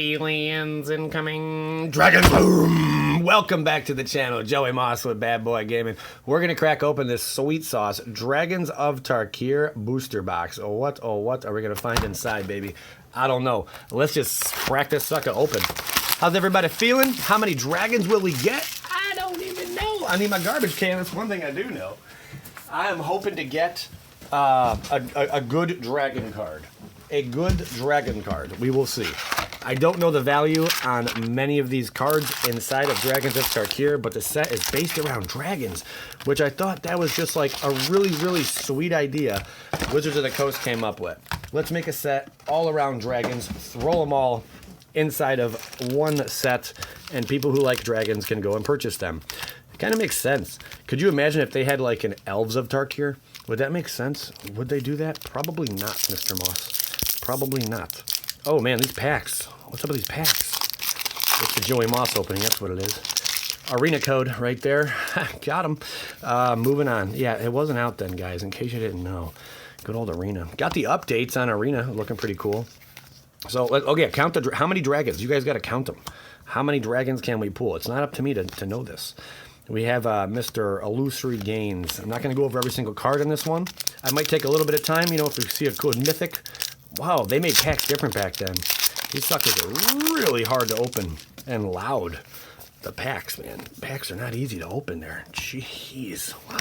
Aliens incoming. Dragons boom! Welcome back to the channel. Joey Moss with Bad Boy Gaming. We're going to crack open this sweet sauce Dragons of Tarkir booster box. What are we going to find inside, baby? I don't know. Let's just crack this sucker open. How's everybody feeling? How many dragons will we get? I don't even know. I need my garbage can. That's one thing I do know. I am hoping to get a good dragon card. A good dragon card. We will see. I don't know the value on many of these cards inside of Dragons of Tarkir, but the set is based around dragons, which I thought that was just like a really, really sweet idea Wizards of the Coast came up with. Let's make a set all around dragons, throw them all inside of one set, and people who like dragons can go and purchase them. It kind of makes sense. Could you imagine if they had like an Elves of Tarkir? Would that make sense? Would they do that? Probably not, Mr. Moss. Probably not. Oh man, these packs. What's up with these packs? It's the Joey Moss opening, that's what it is. Arena code right there. Got him. Moving on. Yeah, it wasn't out then, guys, in case you didn't know. Good old Arena. Got the updates on Arena, looking pretty cool. So, okay, count how many dragons. You guys got to count them. How many dragons can we pull? It's not up to me to know this. We have Mr. Illusory Gains. I'm not going to go over every single card in this one. I might take a little bit of time, you know, if we see a good mythic. Wow, they made packs different back then. These suckers are really hard to open and loud. The packs, man. Packs are not easy to open there. Jeez. Wow.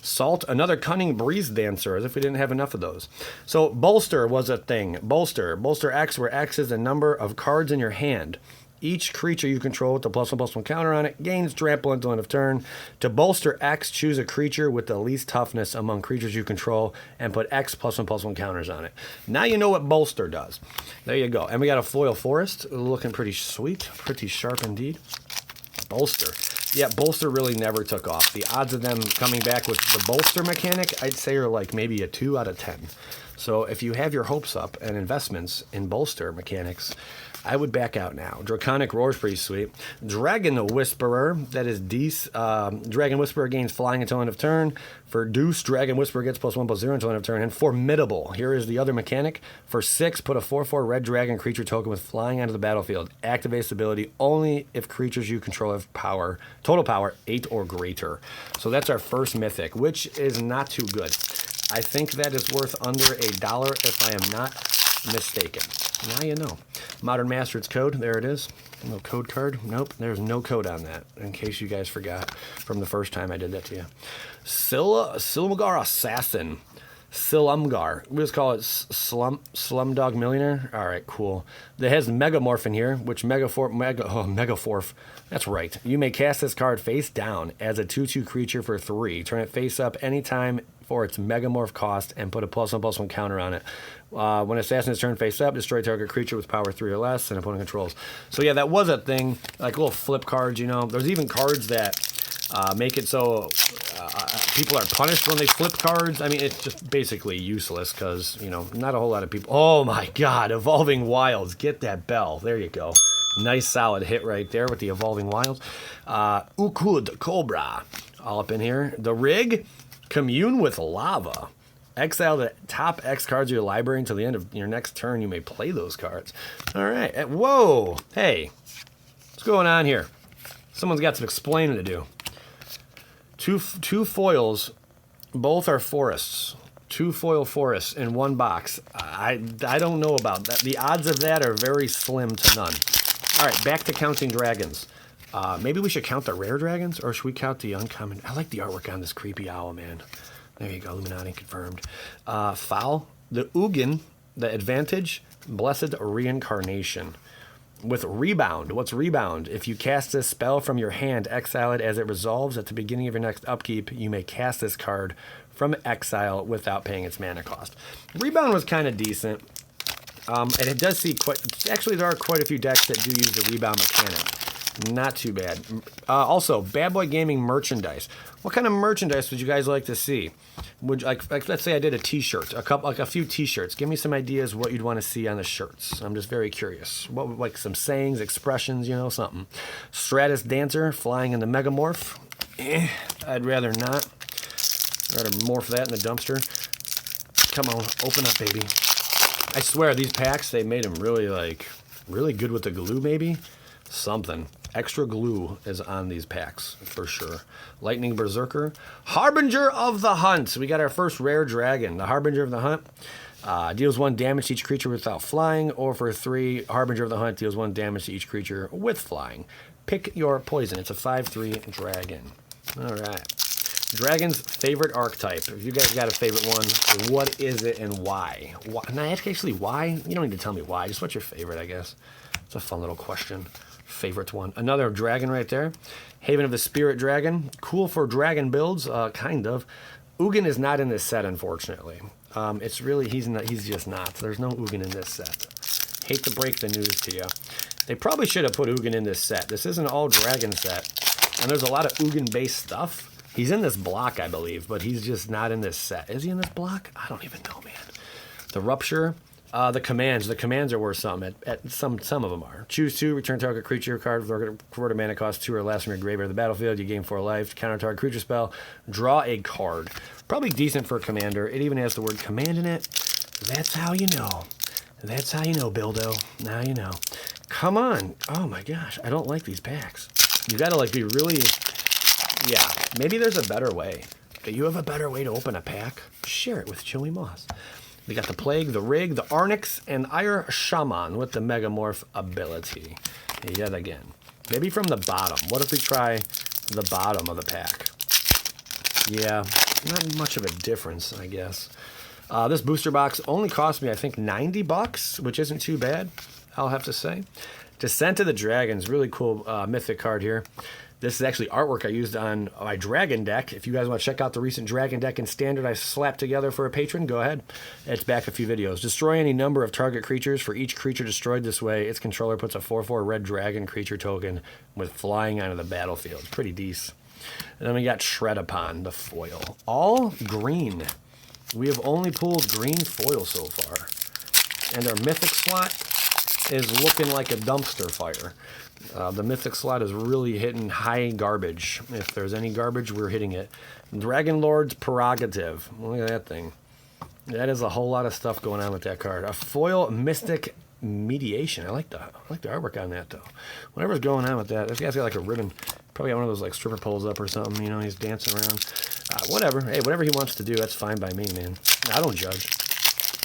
Salt, another Cunning Breeze Dancer, as if we didn't have enough of those. So, Bolster was a thing. Bolster X, where X is the number of cards in your hand. Each creature you control with the +1/+1 counter on it gains trample until end of turn. To bolster X, choose a creature with the least toughness among creatures you control and put X +1/+1 counters on it. Now you know what bolster does. There you go. And we got a foil forest looking pretty sweet, pretty sharp indeed. Bolster. Yeah, bolster really never took off. The odds of them coming back with the bolster mechanic, I'd say, are like maybe a 2 out of 10. So if you have your hopes up and investments in bolster mechanics, I would back out now. Draconic Roar is pretty sweet. Dragon Whisperer, that is Deuce. Dragon Whisperer gains flying until end of turn. For Deuce, Dragon Whisperer gets +1/+0 until end of turn. And Formidable, here is the other mechanic. For 6, put a 4/4 red dragon creature token with flying onto the battlefield. Activates ability only if creatures you control have power, total power 8 or greater. So that's our first mythic, which is not too good. I think that is worth under $1 if I am not mistaken. Now you know. Modern Master's code, there it is. No code card. Nope, there's no code on that, in case you guys forgot from the first time I did that to you. Silumgar Assassin. Silumgar. We just call it Slumdog Millionaire. All right, cool. It has Megamorph in here, which Megaforth. That's right. You may cast this card face down as a 2/2 creature for 3. Turn it face up anytime for its Megamorph cost and put a +1/+1 counter on it. When Assassin is turned face up, destroy target creature with power 3 or less and opponent controls. So yeah, that was a thing, like little flip cards, you know. There's even cards that make it so people are punished when they flip cards. I mean, it's just basically useless because, you know, not a whole lot of people. Oh my God, Evolving Wilds. Get that bell. There you go. Nice solid hit right there with the Evolving Wilds. Ukud Cobra. All up in here. The Rig. Commune with Lava. Exile the top X cards of your library until the end of your next turn. You may play those cards. All right. Whoa. Hey. What's going on here? Someone's got some explaining to do. Two foils. Both are forests. 2 foil forests in one box. I don't know about that. The odds of that are very slim to none. All right. Back to counting dragons. Maybe we should count the rare dragons, or should we count the uncommon? I like the artwork on this creepy owl, man. There you go, Illuminati confirmed. Foul, the Ugin, the Advantage, Blessed Reincarnation. With Rebound, what's Rebound? If you cast this spell from your hand, exile it as it resolves at the beginning of your next upkeep. You may cast this card from exile without paying its mana cost. Rebound was kind of decent. And it does see actually there are quite a few decks that do use the Rebound mechanic. Not too bad. Also, Bad Boy Gaming merchandise. What kind of merchandise would you guys like to see? Would like let's say I did a T-shirt, a few T-shirts. Give me some ideas what you'd want to see on the shirts. I'm just very curious. What, like some sayings, expressions, you know, something. Stratus Dancer flying in the Megamorph. I'd rather not. I'd rather morph that in the dumpster. Come on, open up, baby. I swear these packs, they made them really like Really good with the glue, maybe? Something. Extra glue is on these packs, for sure. Lightning Berserker. Harbinger of the Hunt. We got our first rare dragon. The Harbinger of the Hunt deals 1 damage to each creature without flying, or for 3, Harbinger of the Hunt deals 1 damage to each creature with flying. Pick your poison. It's a 5/3 dragon. All right. Dragon's favorite archetype. If you guys got a favorite one, what is it and why? Now, actually, why? You don't need to tell me why. Just what's your favorite, I guess. It's a fun little question. Favorite one. Another dragon right there. Haven of the Spirit Dragon. Cool for dragon builds, kind of. Ugin is not in this set, unfortunately. It's really, he's just not. There's no Ugin in this set. Hate to break the news to you. They probably should have put Ugin in this set. This is an all dragon set, and there's a lot of Ugin-based stuff. He's in this block, I believe, but he's just not in this set. Is he in this block? I don't even know, man. The Rupture. The commands. The commands are worth something. Some of them are. Choose 2. Return target creature card with converted mana cost 2 or less from your graveyard to the battlefield. You gain 4 life. Counter target creature spell. Draw a card. Probably decent for a commander. It even has the word command in it. That's how you know. That's how you know, Bildo. Now you know. Come on. Oh my gosh. I don't like these packs. You gotta be really... Yeah, maybe there's a better way. Do you have a better way to open a pack? Share it with Joey Moss. We got the Plague, the Rig, the Arnix, and Ire Shaman with the Megamorph ability. Yet again. Maybe from the bottom. What if we try the bottom of the pack? Yeah, not much of a difference, I guess. This booster box only cost me, I think, $90, which isn't too bad, I'll have to say. Descent of the Dragons, really cool mythic card here. This is actually artwork I used on my dragon deck. If you guys want to check out the recent dragon deck in Standard I slapped together for a patron, go ahead. It's back a few videos. Destroy any number of target creatures. For each creature destroyed this way, its controller puts a 4/4 red dragon creature token with flying onto the battlefield. Pretty decent. And then we got Shred Upon, the foil. All green. We have only pulled green foil so far. And our mythic slot is looking like a dumpster fire. The mythic slot is really hitting high garbage. If there's any garbage, we're hitting it. Dragon Lord's Prerogative. Look at that thing. That is a whole lot of stuff going on with that card. A foil Mystic Mediation. I like the artwork on that, though. Whatever's going on with that. This guy's got like a ribbon. Probably got one of those like stripper poles up or something. You know, he's dancing around. Whatever. Hey, whatever he wants to do, that's fine by me, man. I don't judge.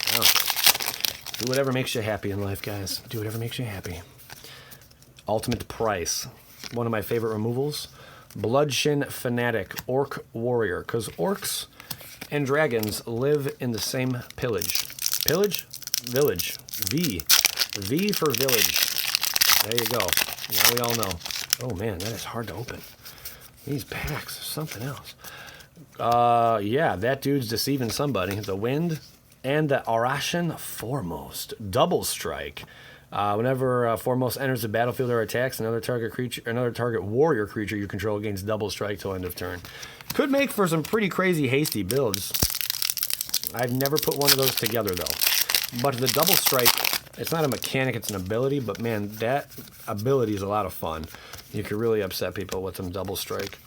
I don't judge. Do whatever makes you happy in life, guys. Do whatever makes you happy. Ultimate Price. One of my favorite removals. Bloodshin Fanatic. Orc Warrior. Because orcs and dragons live in the same pillage. Pillage? Village. V. V for village. There you go. Now we all know. Oh man, that is hard to open. These packs are something else. Yeah, that dude's deceiving somebody. The Wind and the Arashan Foremost. Double strike. Whenever Foremost enters the battlefield or attacks another target warrior creature you control gains double strike till end of turn. Could make for some pretty crazy hasty builds. I've never put one of those together though. But the double strike, it's not a mechanic, it's an ability, but man, that ability is a lot of fun. You could really upset people with some double strike.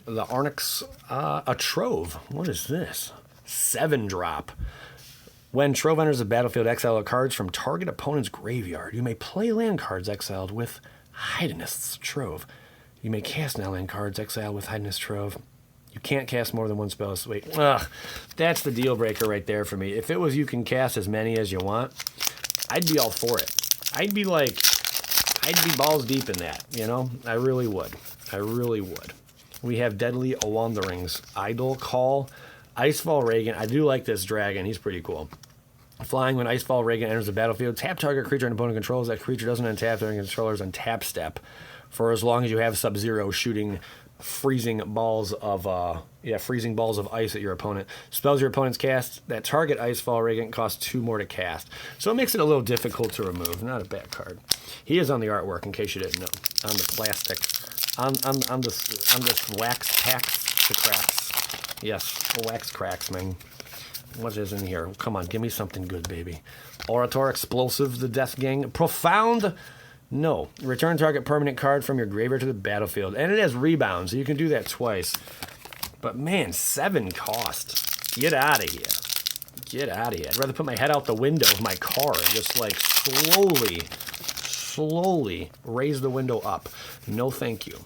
The Arnix, a Trove. What is this? 7-drop. When Trove enters the battlefield, exile cards from target opponent's graveyard. You may play land cards exiled with Hedonist's Trove. You may cast non-land cards exiled with Hedonist's Trove. You can't cast more than one spell. So wait, that's the deal breaker right there for me. If it was you can cast as many as you want, I'd be all for it. I'd be balls deep in that, you know? I really would. I really would. We have Deadly Wanderings, Idle Call, Icefall Reagan. I do like this dragon. He's pretty cool. Flying when Icefall Reagan enters the battlefield, tap target creature an opponent controls. That creature doesn't untap during controller's untap step for as long as you have Sub-Zero shooting freezing balls of ice at your opponent. Spells your opponent's cast that target Icefall Reagan costs 2 more to cast. So it makes it a little difficult to remove. Not a bad card. He is on the artwork, in case you didn't know. On the plastic. On this wax packs the cracks. Yes, wax cracks, man. What is in here? Come on, give me something good, baby. Orator, Explosive, the Death Gang. Profound. No. Return target permanent card from your graveyard to the battlefield. And it has rebound, so you can do that twice. But man, 7 cost. Get out of here. Get out of here. I'd rather put my head out the window of my car and just like slowly slowly raise the window up. No thank you.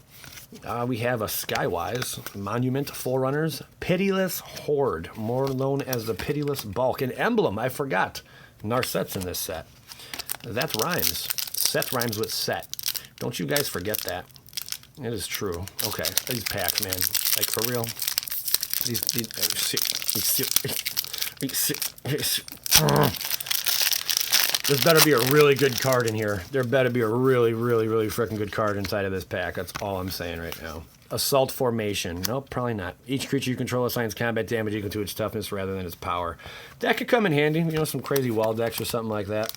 We have a Skywise, Monument, Forerunners, Pitiless Horde, more known as the Pitiless Bulk. An emblem, I forgot. Narset's in this set. That rhymes. Set rhymes with set. Don't you guys forget that. It is true. Okay, these packs, man. Like, for real. There's better be a really good card in here. There better be a really, really, really freaking good card inside of this pack. That's all I'm saying right now. Assault Formation. Nope, probably not. Each creature you control assigns combat damage equal to its toughness rather than its power. That could come in handy. You know, some crazy wall decks or something like that.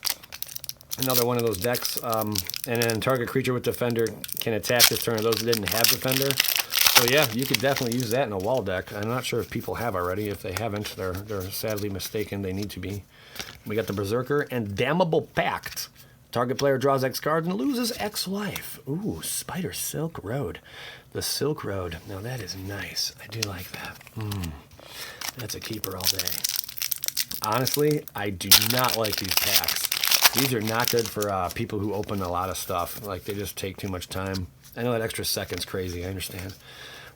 Another one of those decks. And then target creature with Defender can attack this turn. Those that didn't have Defender. So yeah, you could definitely use that in a wall deck. I'm not sure if people have already. If they haven't, they're sadly mistaken. They need to be. We got the Berserker and Damnable Pact. Target player draws X cards and loses X life. Ooh, Spider Silk Road. The Silk Road. Now that is nice. I do like that. That's a keeper all day. Honestly, I do not like these packs. These are not good for people who open a lot of stuff. Like, they just take too much time. I know that extra second's crazy. I understand.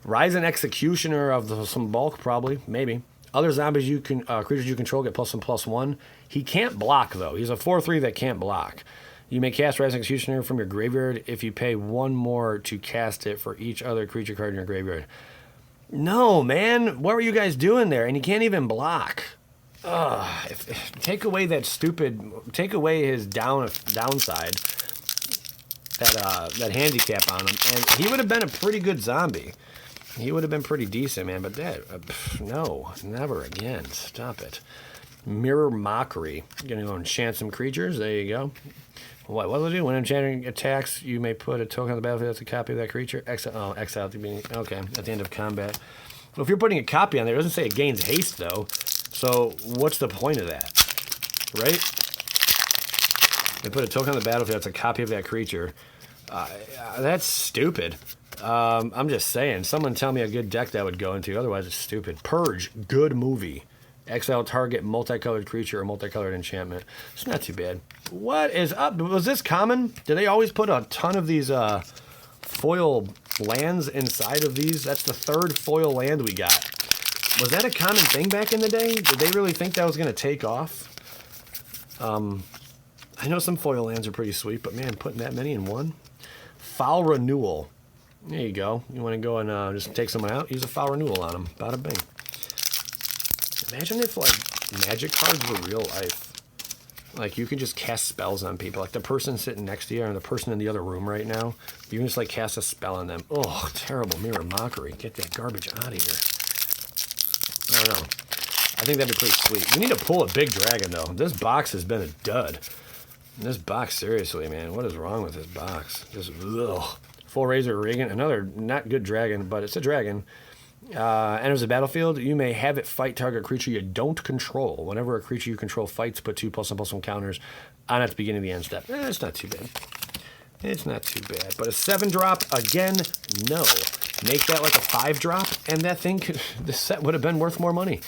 Ryzen Executioner of some bulk, probably. Maybe. Other zombies you can creatures you control get +1/+1. He can't block, though. He's a 4/3 that can't block. You may cast Ryzen Executioner from your graveyard if you pay one more to cast it for each other creature card in your graveyard. No, man. What were you guys doing there? And he can't even block. Take away that stupid... Take away his downside. That handicap on him. And he would have been a pretty good zombie. He would have been pretty decent, man, but that, no, never again. Stop it. Mirror Mockery. You're going to go enchant some creatures. There you go. What will it do? When enchanting attacks, you may put a token on the battlefield that's a copy of that creature. Exile at the beginning. Okay, at the end of combat. Well, if you're putting a copy on there, it doesn't say it gains haste, though. So what's the point of that? Right? They put a token on the battlefield that's a copy of that creature. That's stupid. I'm just saying. Someone tell me a good deck that would go into. Otherwise, it's stupid. Purge. Good movie. Exile target multicolored creature or multicolored enchantment. It's not too bad. What is up? Was this common? Did they always put a ton of these foil lands inside of these? That's the third foil land we got. Was that a common thing back in the day? Did they really think that was going to take off? I know some foil lands are pretty sweet, but man, putting that many in one? Foul Renewal. There you go. You want to go and just take someone out? Use a Foul Renewal on them. Bada bing. Imagine if, like, magic cards were real life. Like, you could just cast spells on people. Like, the person sitting next to you or the person in the other room right now, you can just, like, cast a spell on them. Oh, terrible. Mirror Mockery. Get that garbage out of here. I don't know. I think that'd be pretty sweet. We need to pull a big dragon, though. This box has been a dud. This box, seriously, man. What is wrong with this box? Just, ugh. Full Razor Reagan, another not good dragon, but it's a dragon. Enters the battlefield. You may have it fight target creature you don't control. Whenever a creature you control fights, put 2+1/+1 counters on at the beginning of the end step. It's not too bad. It's not too bad. But a 7-drop, again, no. Make that like a 5-drop, and that thing, this set would have been worth more money.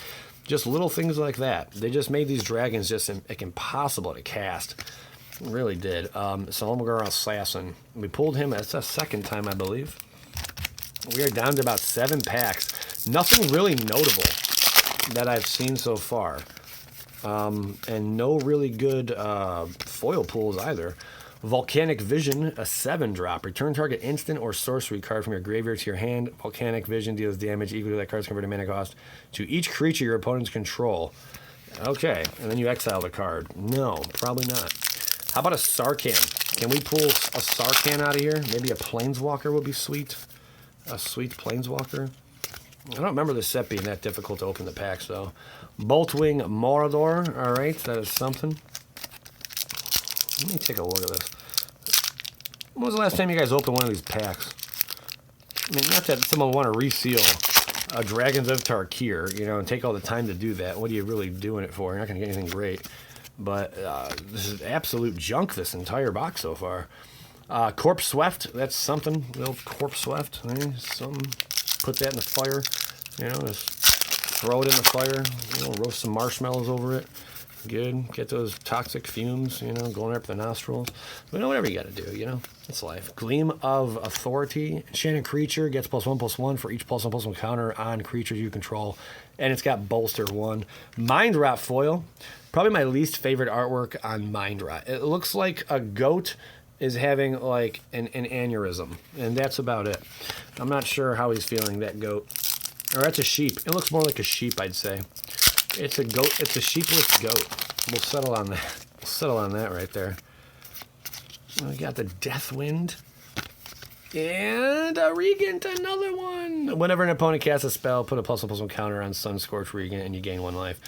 Just little things like that. They just made these dragons just like impossible to cast. Really did. So I'm going to go Assassin. We pulled him. That's the second time, I believe. We are down to about 7 packs. Nothing really notable that I've seen so far. And no really good foil pulls either. Volcanic Vision, a 7-drop. Return target instant or sorcery card from your graveyard to your hand. Volcanic Vision deals damage equal to that card's converted mana cost to each creature your opponents control. Okay, and then you exile the card. No, probably not. How about a Sarkhan? Can we pull a Sarkhan out of here? Maybe a Planeswalker would be sweet. A sweet Planeswalker. I don't remember the set being that difficult to open the packs, though. Boltwing Morador. All right, that is something. Let me take a look at this. When was the last time you guys opened one of these packs? I mean, not that someone want to reseal Dragons of Tarkir, you know, and take all the time to do that. What are you really doing it for? You're not going to get anything great. But this is absolute junk, this entire box so far. Corpse Swift, that's something. Little Corpse Swift, something. Put that in the fire, you know, just throw it in the fire, you know, roast some marshmallows over it. Good. Get those toxic fumes, you know, going up the nostrils. But whatever you got to do, you know. It's life. Gleam of Authority. Enchanted creature gets +1/+1 for each +1/+1 counter on creatures you control. And it's got Bolster 1. Mind Rot foil. Probably my least favorite artwork on Mind Rot. It looks like a goat is having like an aneurysm. And that's about it. I'm not sure how he's feeling, that goat. Or that's a sheep. It looks more like a sheep, I'd say. It's a goat. It's a sheepless goat. We'll settle on that. We'll settle on that right there. We got the Deathwind. And a Regent, another one. Whenever an opponent casts a spell, put a +1/+1 counter on Sunscorch Regent and you gain 1 life.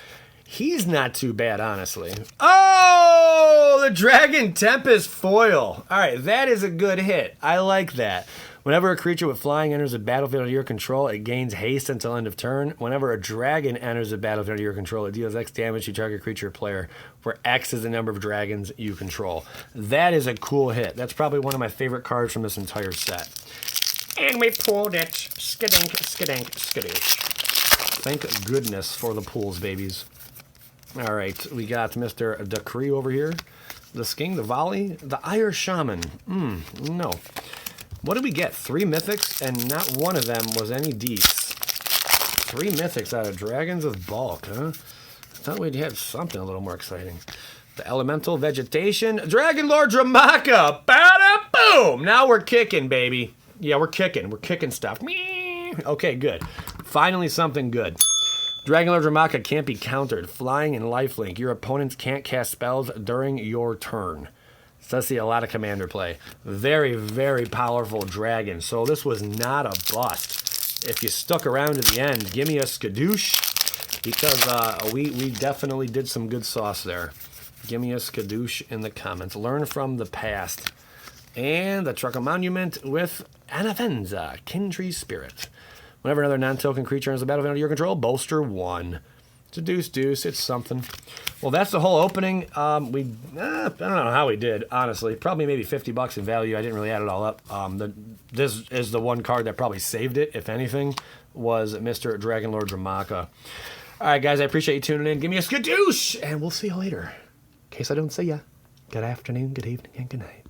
He's not too bad, honestly. Oh, the Dragon Tempest foil. All right, that is a good hit. I like that. Whenever a creature with flying enters a battlefield under your control, it gains haste until end of turn. Whenever a dragon enters the battlefield under your control, it deals X damage to target creature or player, where X is the number of dragons you control. That is a cool hit. That's probably one of my favorite cards from this entire set. And we pulled it. Skidink, skidink, skidink. Thank goodness for the pools, babies. All right, we got Mr. Decree over here. The Sking, the Volley, the Ire Shaman. No. What did we get? 3 mythics, and not one of them was any Dees. 3 mythics out of Dragons of Bulk, huh? I thought we'd have something a little more exciting. The Elemental Vegetation. Dragon Lord Dramaka. Bada boom! Now we're kicking, baby. Yeah, we're kicking. We're kicking stuff. Okay, good. Finally something good. Dragon Lord Dramaka can't be countered. Flying and lifelink. Your opponents can't cast spells during your turn. So I see a lot of commander play. Very, very powerful dragon. So this was not a bust. If you stuck around to the end, give me a skadoosh. Because we definitely did some good sauce there. Give me a skadoosh in the comments. Learn from the past. And the Truckle Monument with Anafenza, Kintree Spirit. Whenever another non-token creature enters the battlefield under your control, bolster 1. It's a deuce. It's something. Well, that's the whole opening. I don't know how we did, honestly. Probably maybe $50 in value. I didn't really add it all up. This is the one card that probably saved it, if anything, was Mr. Dragon Lord Dramaka. All right, guys, I appreciate you tuning in. Give me a skadoosh, and we'll see you later. In case I don't see ya, good afternoon, good evening, and good night.